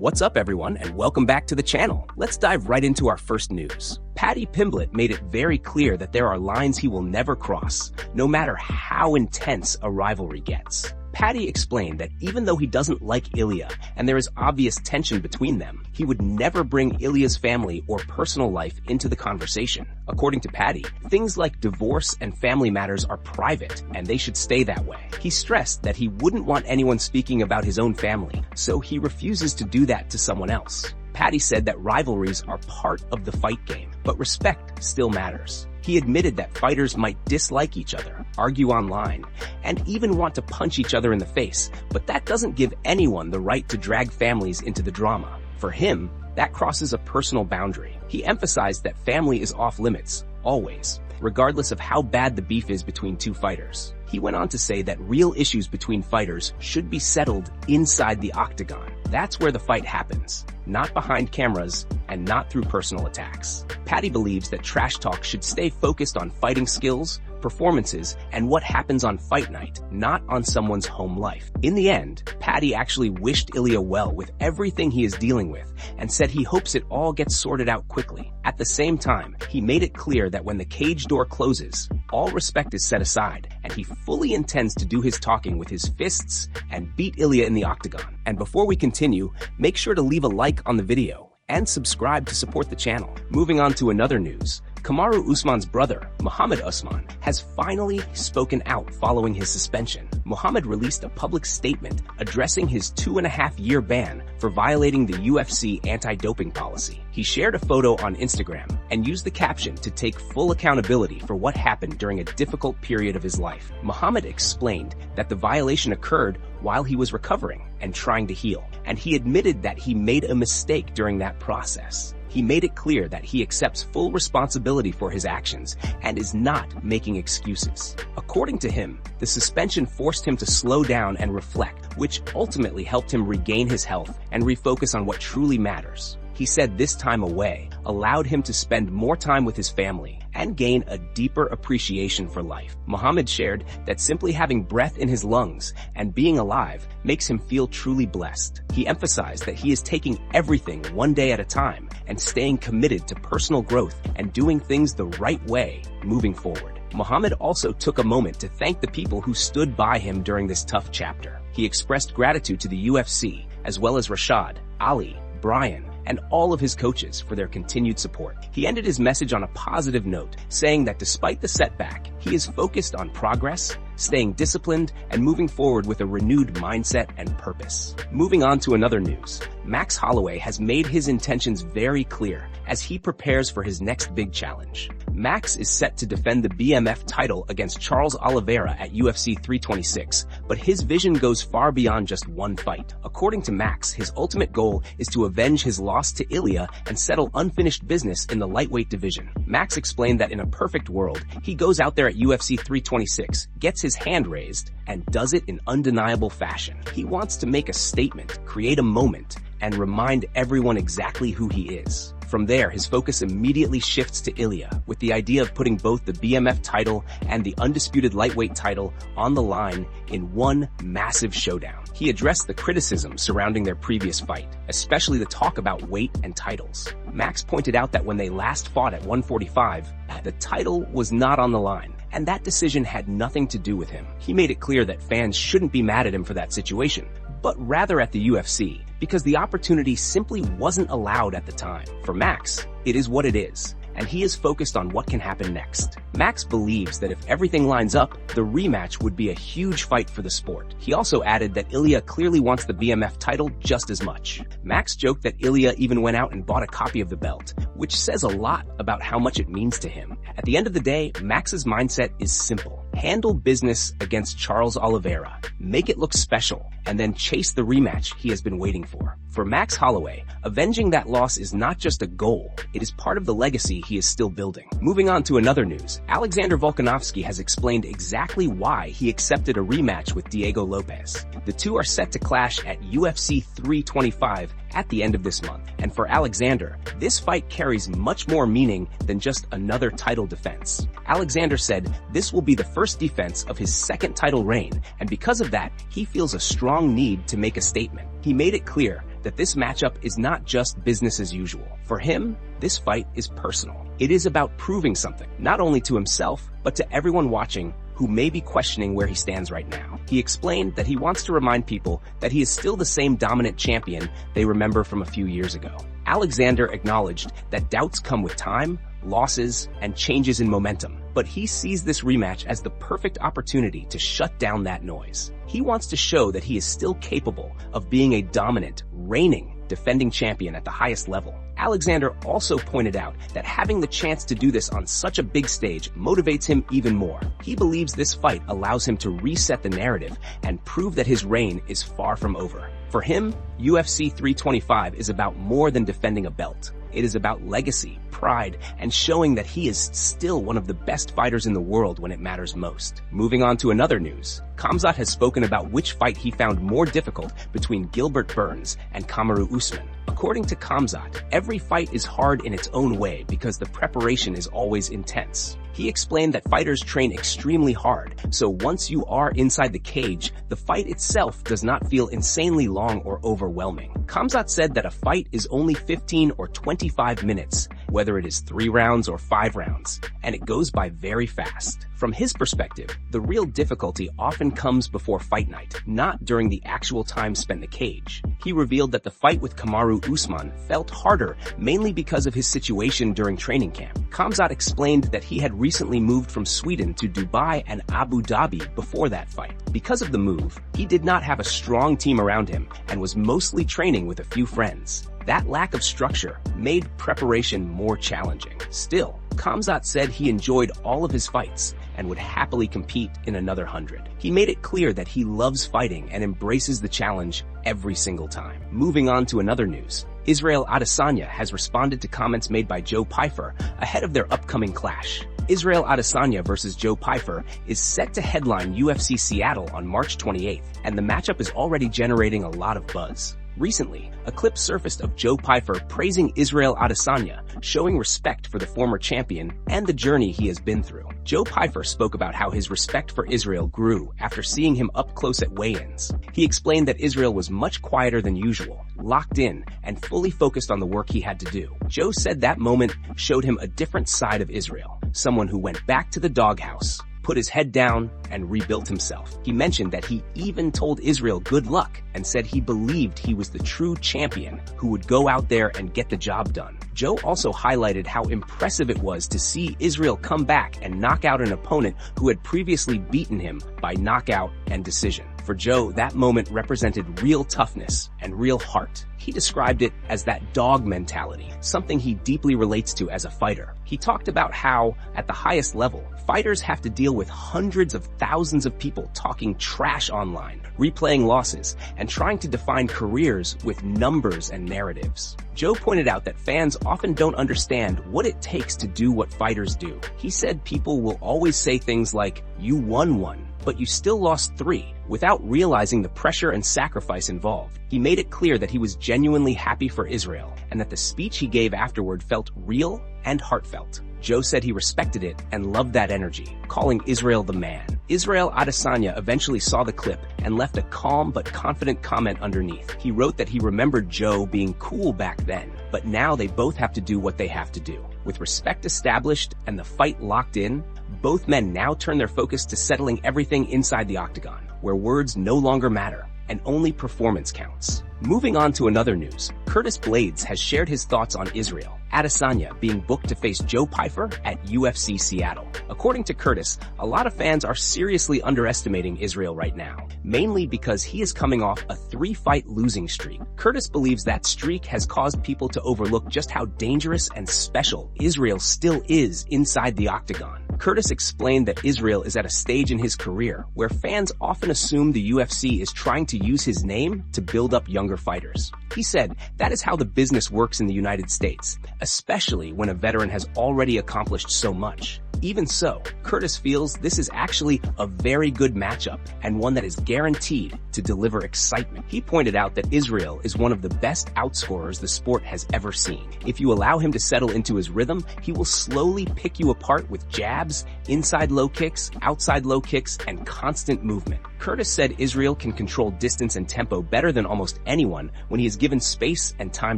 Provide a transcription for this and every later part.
What's up, everyone, and welcome back to the channel. Let's dive right into our first news. Paddy Pimblett made it very clear that there are lines he will never cross, no matter how intense a rivalry gets. Paddy explained that even though he doesn't like Ilia, and there is obvious tension between them, he would never bring Ilia's family or personal life into the conversation. According to Paddy, things like divorce and family matters are private, and they should stay that way. He stressed that he wouldn't want anyone speaking about his own family, so he refuses to do that to someone else. Paddy said that rivalries are part of the fight game, but respect still matters. He admitted that fighters might dislike each other, argue online, and even want to punch each other in the face, but that doesn't give anyone the right to drag families into the drama. For him, that crosses a personal boundary. He emphasized that family is off limits, always, regardless of how bad the beef is between two fighters. He went on to say that real issues between fighters should be settled inside the octagon. That's where the fight happens, not behind cameras and not through personal attacks. Paddy believes that trash talk should stay focused on fighting skills, performances, and what happens on fight night, not on someone's home life. In the end, Paddy actually wished Ilia well with everything he is dealing with and said he hopes it all gets sorted out quickly. At the same time, he made it clear that when the cage door closes, all respect is set aside, and he fully intends to do his talking with his fists and beat Ilia in the octagon. And before we continue, make sure to leave a like on the video and subscribe to support the channel. Moving on to another news. Kamaru Usman's brother, Muhammad Usman, has finally spoken out following his suspension. Muhammad released a public statement addressing his 2.5-year ban for violating the UFC anti-doping policy. He shared a photo on Instagram and used the caption to take full accountability for what happened during a difficult period of his life. Muhammad explained that the violation occurred while he was recovering and trying to heal, and he admitted that he made a mistake during that process. He made it clear that he accepts full responsibility for his actions and is not making excuses. According to him, the suspension forced him to slow down and reflect, which ultimately helped him regain his health and refocus on what truly matters. He said this time away allowed him to spend more time with his family and gain a deeper appreciation for life. Muhammad shared that simply having breath in his lungs and being alive makes him feel truly blessed. He emphasized that he is taking everything one day at a time and staying committed to personal growth and doing things the right way moving forward. Muhammad also took a moment to thank the people who stood by him during this tough chapter. He expressed gratitude to the UFC, as well as Rashad, Ali, Brian, and all of his coaches for their continued support. He ended his message on a positive note, saying that despite the setback, he is focused on progress, staying disciplined, and moving forward with a renewed mindset and purpose. Moving on to another news. Max Holloway has made his intentions very clear as he prepares for his next big challenge. Max is set to defend the BMF title against Charles Oliveira at UFC 326, but his vision goes far beyond just one fight. According to Max, his ultimate goal is to avenge his loss to Ilia and settle unfinished business in the lightweight division. Max explained that in a perfect world, he goes out there at UFC 326, gets his hand raised, and does it in undeniable fashion. He wants to make a statement, create a moment, and remind everyone exactly who he is. From there, his focus immediately shifts to Ilia, with the idea of putting both the BMF title and the undisputed lightweight title on the line in one massive showdown. He addressed the criticism surrounding their previous fight, especially the talk about weight and titles. Max pointed out that when they last fought at 145, the title was not on the line, and that decision had nothing to do with him. He made it clear that fans shouldn't be mad at him for that situation, but rather at the UFC, because the opportunity simply wasn't allowed at the time. For Max, it is what it is, and he is focused on what can happen next. Max believes that if everything lines up, the rematch would be a huge fight for the sport. He also added that Ilia clearly wants the BMF title just as much. Max joked that Ilia even went out and bought a copy of the belt, which says a lot about how much it means to him. At the end of the day, Max's mindset is simple. Handle business against Charles Oliveira, make it look special, and then chase the rematch he has been waiting for. For Max Holloway, avenging that loss is not just a goal, it is part of the legacy he is still building. Moving on to another news, Alexander Volkanovski has explained exactly why he accepted a rematch with Diego Lopez. The two are set to clash at UFC 325 at the end of this month. And for Alexander, this fight carries much more meaning than just another title defense. Alexander said this will be the first defense of his second title reign, and because of that, he feels a strong need to make a statement. He made it clear that this matchup is not just business as usual. For him, this fight is personal. It is about proving something, not only to himself, but to everyone watching who may be questioning where he stands right now. He explained that he wants to remind people that he is still the same dominant champion they remember from a few years ago. Alexander acknowledged that doubts come with time, losses, and changes in momentum, but he sees this rematch as the perfect opportunity to shut down that noise. He wants to show that he is still capable of being a dominant, reigning, defending champion at the highest level. Alexander also pointed out that having the chance to do this on such a big stage motivates him even more. He believes this fight allows him to reset the narrative and prove that his reign is far from over. For him, UFC 325 is about more than defending a belt. It is about legacy, pride, and showing that he is still one of the best fighters in the world when it matters most. Moving on to another news, Khamzat has spoken about which fight he found more difficult between Gilbert Burns and Kamaru Usman. According to Khamzat, every fight is hard in its own way because the preparation is always intense. He explained that fighters train extremely hard, so once you are inside the cage, the fight itself does not feel insanely long or overwhelming. Khamzat said that a fight is only 15 or 25 minutes, whether it is 3 rounds or 5 rounds, and it goes by very fast. From his perspective, the real difficulty often comes before fight night, not during the actual time spent in the cage. He revealed that the fight with Kamaru Usman felt harder mainly because of his situation during training camp. Khamzat explained that he had recently moved from Sweden to Dubai and Abu Dhabi before that fight. Because of the move, he did not have a strong team around him and was mostly training with a few friends. That lack of structure made preparation more challenging. Still, Khamzat said he enjoyed all of his fights and would happily compete in another 100. He made it clear that he loves fighting and embraces the challenge every single time. Moving on to another news, Israel Adesanya has responded to comments made by Joe Pyfer ahead of their upcoming clash. Israel Adesanya versus Joe Pyfer is set to headline UFC Seattle on March 28th, and the matchup is already generating a lot of buzz. Recently, a clip surfaced of Joe Pyfer praising Israel Adesanya, showing respect for the former champion and the journey he has been through. Joe Pyfer spoke about how his respect for Israel grew after seeing him up close at weigh-ins. He explained that Israel was much quieter than usual, locked in, and fully focused on the work he had to do. Joe said that moment showed him a different side of Israel, someone who went back to the doghouse, put his head down, and rebuilt himself. He mentioned that he even told Israel good luck and said he believed he was the true champion who would go out there and get the job done. Joe also highlighted how impressive it was to see Israel come back and knock out an opponent who had previously beaten him by knockout and decision. For Joe, that moment represented real toughness and real heart. He described it as that dog mentality, something he deeply relates to as a fighter. He talked about how, at the highest level, fighters have to deal with hundreds of thousands of people talking trash online, replaying losses, and trying to define careers with numbers and narratives. Joe pointed out that fans often don't understand what it takes to do what fighters do. He said people will always say things like, "You won one, but you still lost 3, without realizing the pressure and sacrifice involved. He made it clear that he was genuinely happy for Israel, and that the speech he gave afterward felt real and heartfelt. Joe said he respected it and loved that energy, calling Israel the man. Israel Adesanya eventually saw the clip and left a calm but confident comment underneath. He wrote that he remembered Joe being cool back then, but now they both have to do what they have to do. With respect established and the fight locked in, both men now turn their focus to settling everything inside the octagon, where words no longer matter and only performance counts. Moving on to another news, Curtis Blaydes has shared his thoughts on Israel Adesanya being booked to face Joe Pyfer at UFC Seattle. According to Curtis, a lot of fans are seriously underestimating Israel right now, mainly because he is coming off a 3-fight losing streak. Curtis believes that streak has caused people to overlook just how dangerous and special Israel still is inside the octagon. Curtis explained that Israel is at a stage in his career where fans often assume the UFC is trying to use his name to build up younger fighters. He said that is how the business works in the United States, especially when a veteran has already accomplished so much. Even so, Curtis feels this is actually a very good matchup and one that is guaranteed to deliver excitement. He pointed out that Israel is one of the best outscorers the sport has ever seen. If you allow him to settle into his rhythm, he will slowly pick you apart with jabs, inside low kicks, outside low kicks, and constant movement. Curtis said Israel can control distance and tempo better than almost anyone when he is given space and time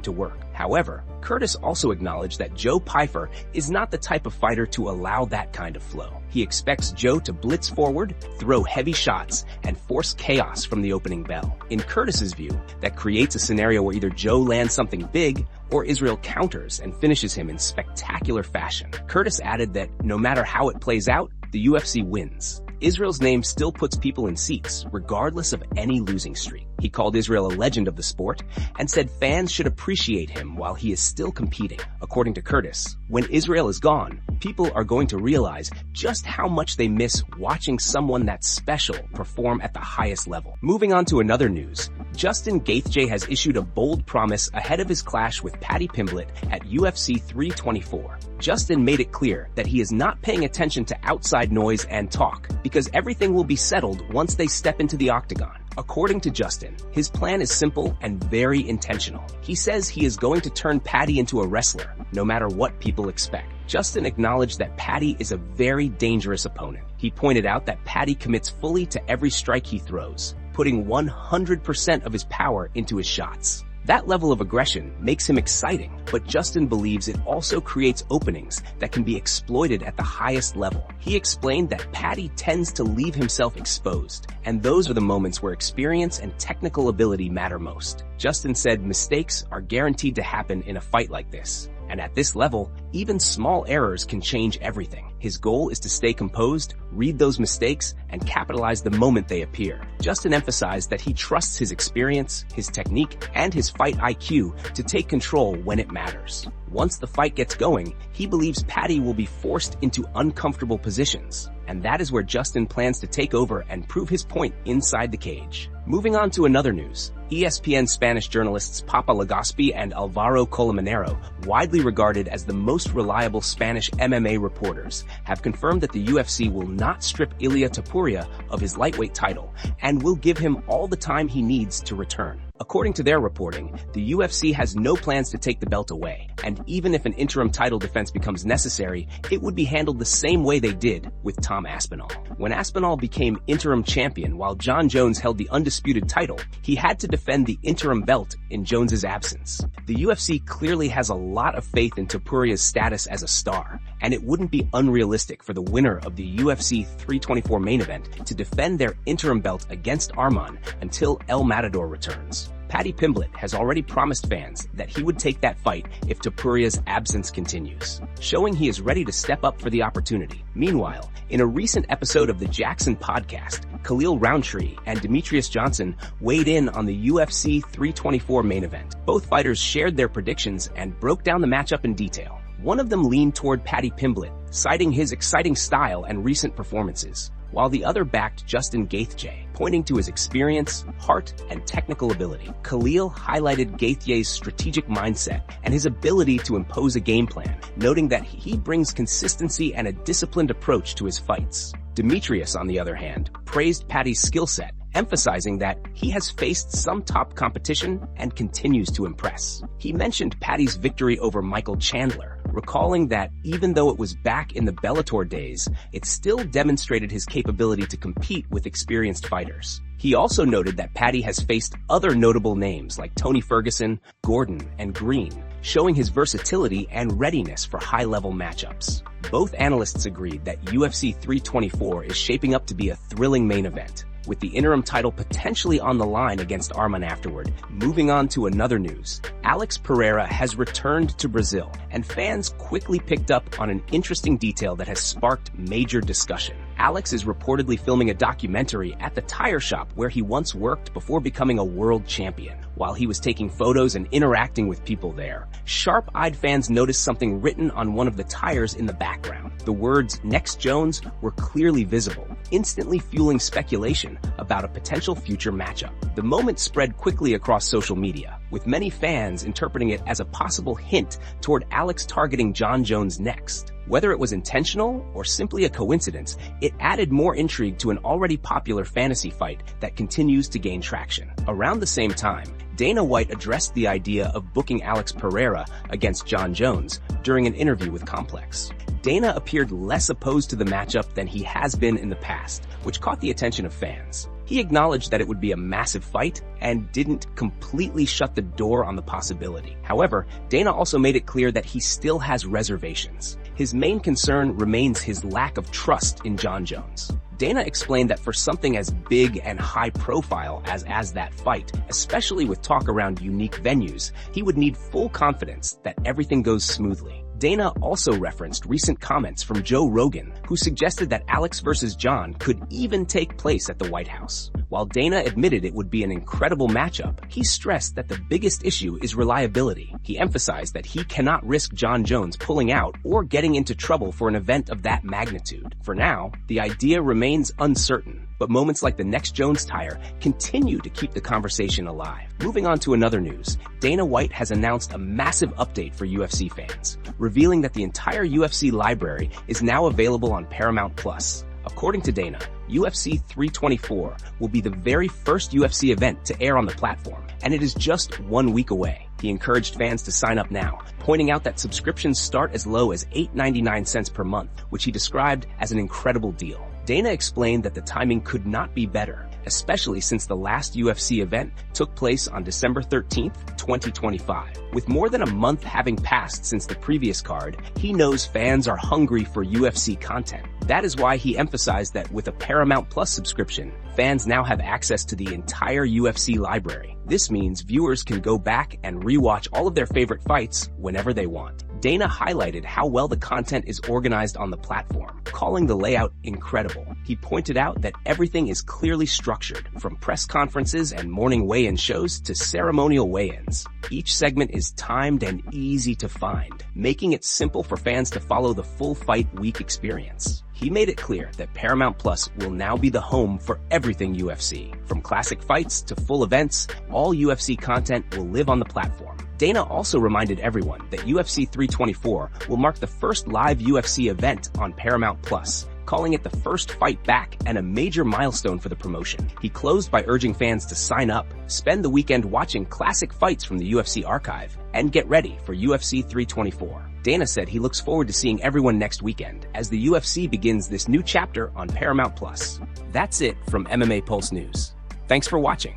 to work. However, Curtis also acknowledged that Pyfer is not the type of fighter to allow that kind of flow. He expects Joe to blitz forward, throw heavy shots, and force chaos from the opening bell. In Curtis's view, that creates a scenario where either Joe lands something big or Israel counters and finishes him in spectacular fashion. Curtis added that no matter how it plays out, the UFC wins. Israel's name still puts people in seats, regardless of any losing streak. He called Israel a legend of the sport and said fans should appreciate him while he is still competing. According to Curtis, when Israel is gone, people are going to realize just how much they miss watching someone that special perform at the highest level. Moving on to another news, Justin Gaethje has issued a bold promise ahead of his clash with Paddy Pimblett at UFC 324. Justin made it clear that he is not paying attention to outside noise and talk because everything will be settled once they step into the octagon. According to Justin, his plan is simple and very intentional. He says he is going to turn Paddy into a wrestler, no matter what people expect. Justin acknowledged that Paddy is a very dangerous opponent. He pointed out that Paddy commits fully to every strike he throws, putting 100% of his power into his shots. That level of aggression makes him exciting, but Justin believes it also creates openings that can be exploited at the highest level. He explained that Paddy tends to leave himself exposed, and those are the moments where experience and technical ability matter most. Justin said mistakes are guaranteed to happen in a fight like this, and at this level, even small errors can change everything. His goal is to stay composed, read those mistakes, and capitalize the moment they appear. Justin emphasized that he trusts his experience, his technique, and his fight IQ to take control when it matters. Once the fight gets going, he believes Paddy will be forced into uncomfortable positions, and that is where Justin plans to take over and prove his point inside the cage. Moving on to another news, ESPN Spanish journalists Papa Legazpi and Alvaro Colmenero, widely regarded as the most reliable Spanish MMA reporters, have confirmed that the UFC will not strip Ilia Topuria of his lightweight title and will give him all the time he needs to return. According to their reporting, the UFC has no plans to take the belt away, and even if an interim title defense becomes necessary, it would be handled the same way they did with Tom Aspinall. When Aspinall became interim champion while Jon Jones held the undisputed title, he had to defend the interim belt in Jones's absence. The UFC clearly has a lot of faith in Topuria's status as a star, and it wouldn't be unrealistic for the winner of the UFC 324 main event to defend their interim belt against Arman until El Matador returns. Paddy Pimblett has already promised fans that he would take that fight if Topuria's absence continues, showing he is ready to step up for the opportunity. Meanwhile, in a recent episode of the Jackson podcast, Khalil Roundtree and Demetrius Johnson weighed in on the UFC 324 main event. Both fighters shared their predictions and broke down the matchup in detail. One of them leaned toward Paddy Pimblett, citing his exciting style and recent performances, while the other backed Justin Gaethje, pointing to his experience, heart, and technical ability. Khalil highlighted Gaethje's strategic mindset and his ability to impose a game plan, noting that he brings consistency and a disciplined approach to his fights. Demetrius, on the other hand, praised Paddy's skill set, emphasizing that he has faced some top competition and continues to impress. He mentioned Paddy's victory over Michael Chandler, recalling that even though it was back in the Bellator days, it still demonstrated his capability to compete with experienced fighters. He also noted that Paddy has faced other notable names like Tony Ferguson, Gordon, and Green, showing his versatility and readiness for high-level matchups. Both analysts agreed that UFC 324 is shaping up to be a thrilling main event, with the interim title potentially on the line against Arman afterward. Moving on to another news, Alex Pereira has returned to Brazil, and fans quickly picked up on an interesting detail that has sparked major discussion. Alex is reportedly filming a documentary at the tire shop where he once worked before becoming a world champion. While he was taking photos and interacting with people there, sharp-eyed fans noticed something written on one of the tires in the background. The words "Next Jones" were clearly visible, instantly fueling speculation about a potential future matchup. The moment spread quickly across social media, with many fans interpreting it as a possible hint toward Alex targeting Jon Jones next. Whether it was intentional or simply a coincidence, it added more intrigue to an already popular fantasy fight that continues to gain traction. Around the same time, Dana White addressed the idea of booking Alex Pereira against Jon Jones during an interview with Complex. Dana appeared less opposed to the matchup than he has been in the past, which caught the attention of fans. He acknowledged that it would be a massive fight and didn't completely shut the door on the possibility. However, Dana also made it clear that he still has reservations. His main concern remains his lack of trust in Jon Jones. Dana explained that for something as big and high profile as that fight, especially with talk around unique venues, he would need full confidence that everything goes smoothly. Dana also referenced recent comments from Joe Rogan, who suggested that Alex versus Jon could even take place at the White House. While Dana admitted it would be an incredible matchup, he stressed that the biggest issue is reliability. He emphasized that he cannot risk Jon Jones pulling out or getting into trouble for an event of that magnitude. For now, the idea remains uncertain, but moments like the next Jones tire continue to keep the conversation alive. Moving on to another news, Dana White has announced a massive update for UFC fans, revealing that the entire UFC library is now available on Paramount Plus. According to Dana, UFC 324 will be the very first UFC event to air on the platform, and it is just 1 week away. He encouraged fans to sign up now, pointing out that subscriptions start as low as $8.99 per month, which he described as an incredible deal. Dana explained that the timing could not be better, especially since the last UFC event took place on December 13th, 2025. With more than a month having passed since the previous card, he knows fans are hungry for UFC content. That is why he emphasized that with a Paramount Plus subscription, fans now have access to the entire UFC library. This means viewers can go back and rewatch all of their favorite fights whenever they want. Dana highlighted how well the content is organized on the platform, calling the layout incredible. He pointed out that everything is clearly structured, from press conferences and morning weigh-in shows to ceremonial weigh-ins. Each segment is timed and easy to find, making it simple for fans to follow the full fight week experience. He made it clear that Paramount Plus will now be the home for everything UFC. From classic fights to full events, all UFC content will live on the platform. Dana also reminded everyone that UFC 324 will mark the first live UFC event on Paramount Plus, calling it the first fight back and a major milestone for the promotion. He closed by urging fans to sign up, spend the weekend watching classic fights from the UFC archive, and get ready for UFC 324. Dana said he looks forward to seeing everyone next weekend as the UFC begins this new chapter on Paramount Plus. That's it from MMA Pulse News. Thanks for watching.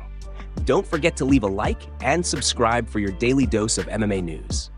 Don't forget to leave a like and subscribe for your daily dose of MMA news.